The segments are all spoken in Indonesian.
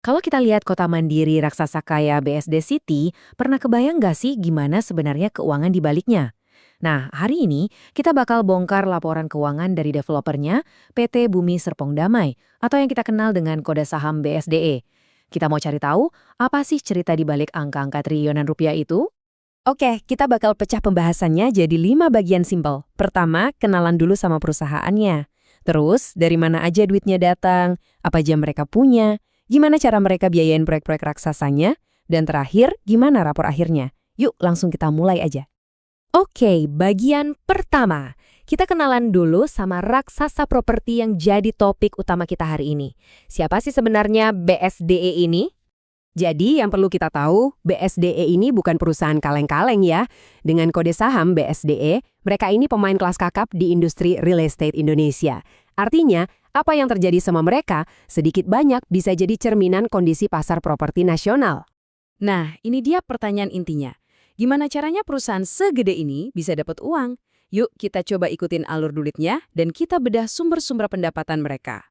Kalau kita lihat kota mandiri raksasa kaya BSD City, pernah kebayang nggak sih gimana sebenarnya keuangan di baliknya? Nah, hari ini kita bakal bongkar laporan keuangan dari developernya, PT Bumi Serpong Damai, atau yang kita kenal dengan kode saham BSDE. Kita mau cari tahu, apa sih cerita di balik angka-angka triliunan rupiah itu? Oke, kita bakal pecah pembahasannya jadi 5 bagian simpel. Pertama, kenalan dulu sama perusahaannya. Terus, dari mana aja duitnya datang, apa aja mereka punya, gimana cara mereka biayain proyek-proyek raksasanya, dan terakhir, gimana rapor akhirnya. Yuk, langsung kita mulai aja. Oke, bagian pertama. Kita kenalan dulu sama raksasa properti yang jadi topik utama kita hari ini. Siapa sih sebenarnya BSDE ini? Jadi yang perlu kita tahu, BSDE ini bukan perusahaan kaleng-kaleng ya. Dengan kode saham BSDE, mereka ini pemain kelas kakap di industri real estate Indonesia. Artinya, apa yang terjadi sama mereka sedikit banyak bisa jadi cerminan kondisi pasar properti nasional. Nah, ini dia pertanyaan intinya. Gimana caranya perusahaan segede ini bisa dapat uang? Yuk kita coba ikutin alur duitnya dan kita bedah sumber-sumber pendapatan mereka.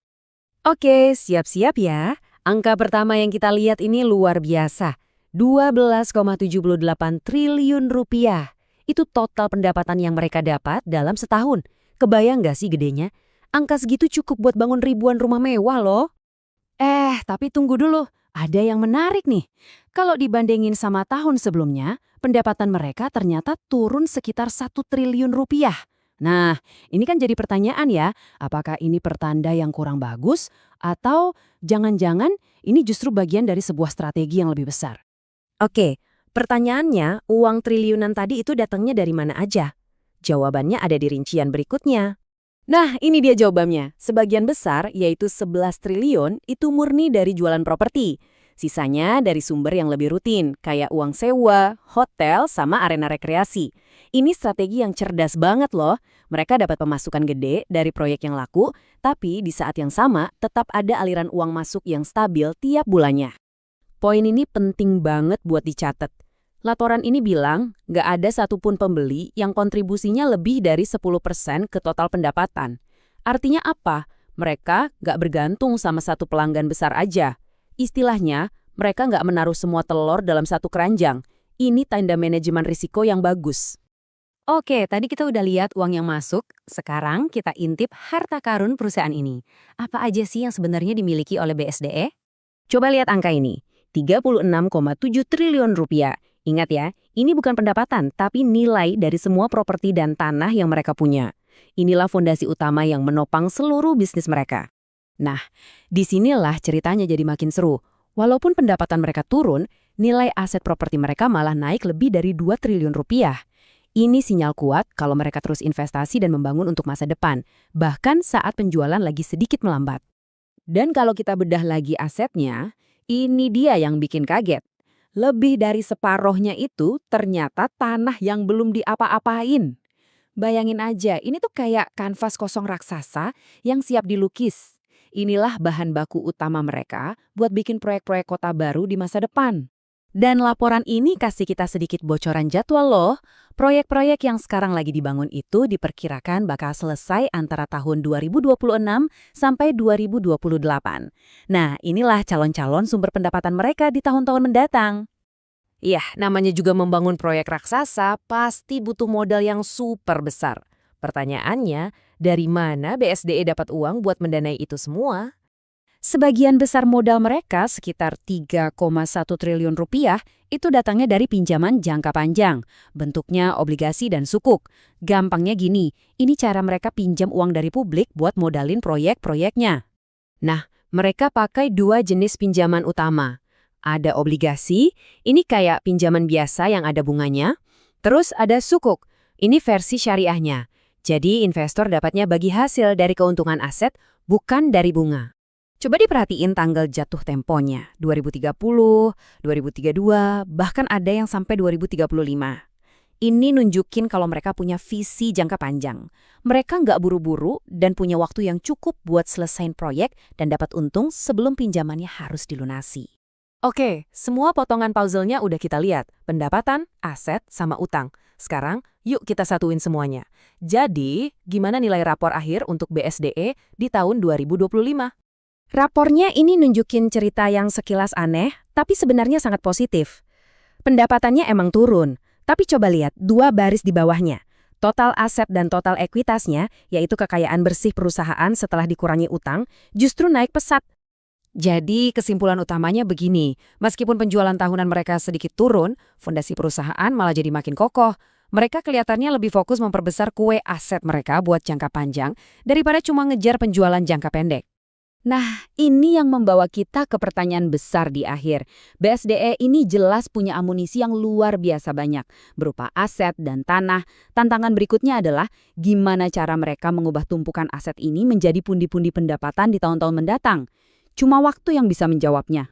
Oke, siap-siap ya. Angka pertama yang kita lihat ini luar biasa. 12,78 triliun rupiah. Itu total pendapatan yang mereka dapat dalam setahun. Kebayang nggak sih gedenya? Angka segitu cukup buat bangun ribuan rumah mewah loh. Tapi tunggu dulu. Ada yang menarik nih. Kalau dibandingin sama tahun sebelumnya, pendapatan mereka ternyata turun sekitar 1 triliun rupiah. Nah, ini kan jadi pertanyaan ya, apakah ini pertanda yang kurang bagus atau jangan-jangan ini justru bagian dari sebuah strategi yang lebih besar? Oke, pertanyaannya, uang triliunan tadi itu datangnya dari mana aja? Jawabannya ada di rincian berikutnya. Nah, ini dia jawabannya. Sebagian besar, yaitu 11 triliun, itu murni dari jualan properti. Sisanya dari sumber yang lebih rutin, kayak uang sewa, hotel, sama arena rekreasi. Ini strategi yang cerdas banget loh. Mereka dapat pemasukan gede dari proyek yang laku, tapi di saat yang sama tetap ada aliran uang masuk yang stabil tiap bulannya. Poin ini penting banget buat dicatat. Laporan ini bilang nggak ada satupun pembeli yang kontribusinya lebih dari 10% ke total pendapatan. Artinya apa? Mereka nggak bergantung sama satu pelanggan besar aja. Istilahnya, mereka nggak menaruh semua telur dalam satu keranjang. Ini tanda manajemen risiko yang bagus. Oke, tadi kita udah lihat uang yang masuk. Sekarang kita intip harta karun perusahaan ini. Apa aja sih yang sebenarnya dimiliki oleh BSDE? Coba lihat angka ini, 36,7 triliun rupiah. Ingat ya, ini bukan pendapatan, tapi nilai dari semua properti dan tanah yang mereka punya. Inilah fondasi utama yang menopang seluruh bisnis mereka. Nah, disinilah ceritanya jadi makin seru. Walaupun pendapatan mereka turun, nilai aset properti mereka malah naik lebih dari 2 triliun rupiah. Ini sinyal kuat kalau mereka terus investasi dan membangun untuk masa depan, bahkan saat penjualan lagi sedikit melambat. Dan kalau kita bedah lagi asetnya, ini dia yang bikin kaget. Lebih dari separohnya itu ternyata tanah yang belum diapa-apain. Bayangin aja, ini tuh kayak kanvas kosong raksasa yang siap dilukis. Inilah bahan baku utama mereka buat bikin proyek-proyek kota baru di masa depan. Dan laporan ini kasih kita sedikit bocoran jadwal loh. Proyek-proyek yang sekarang lagi dibangun itu diperkirakan bakal selesai antara tahun 2026 sampai 2028. Nah, inilah calon-calon sumber pendapatan mereka di tahun-tahun mendatang. Iya, namanya juga membangun proyek raksasa pasti butuh modal yang super besar. Pertanyaannya, dari mana BSDE dapat uang buat mendanai itu semua? Sebagian besar modal mereka, sekitar 3,1 triliun rupiah, itu datangnya dari pinjaman jangka panjang. Bentuknya obligasi dan sukuk. Gampangnya gini, ini cara mereka pinjam uang dari publik buat modalin proyek-proyeknya. Nah, mereka pakai dua jenis pinjaman utama. Ada obligasi, ini kayak pinjaman biasa yang ada bunganya. Terus ada sukuk, ini versi syariahnya. Jadi investor dapatnya bagi hasil dari keuntungan aset, bukan dari bunga. Coba diperhatiin tanggal jatuh temponya, 2030, 2032, bahkan ada yang sampai 2035. Ini nunjukin kalau mereka punya visi jangka panjang. Mereka nggak buru-buru dan punya waktu yang cukup buat selesain proyek dan dapat untung sebelum pinjamannya harus dilunasi. Oke, semua potongan puzzle-nya udah kita lihat. Pendapatan, aset, sama utang. Sekarang, yuk kita satuin semuanya. Jadi, gimana nilai rapor akhir untuk BSDE di tahun 2025? Rapornya ini nunjukin cerita yang sekilas aneh, tapi sebenarnya sangat positif. Pendapatannya emang turun, tapi coba lihat 2 baris di bawahnya. Total aset dan total ekuitasnya, yaitu kekayaan bersih perusahaan setelah dikurangi utang, justru naik pesat. Jadi kesimpulan utamanya begini, meskipun penjualan tahunan mereka sedikit turun, fondasi perusahaan malah jadi makin kokoh. Mereka kelihatannya lebih fokus memperbesar kue aset mereka buat jangka panjang daripada cuma ngejar penjualan jangka pendek. Nah, ini yang membawa kita ke pertanyaan besar di akhir. BSDE ini jelas punya amunisi yang luar biasa banyak, berupa aset dan tanah. Tantangan berikutnya adalah gimana cara mereka mengubah tumpukan aset ini menjadi pundi-pundi pendapatan di tahun-tahun mendatang. Cuma waktu yang bisa menjawabnya.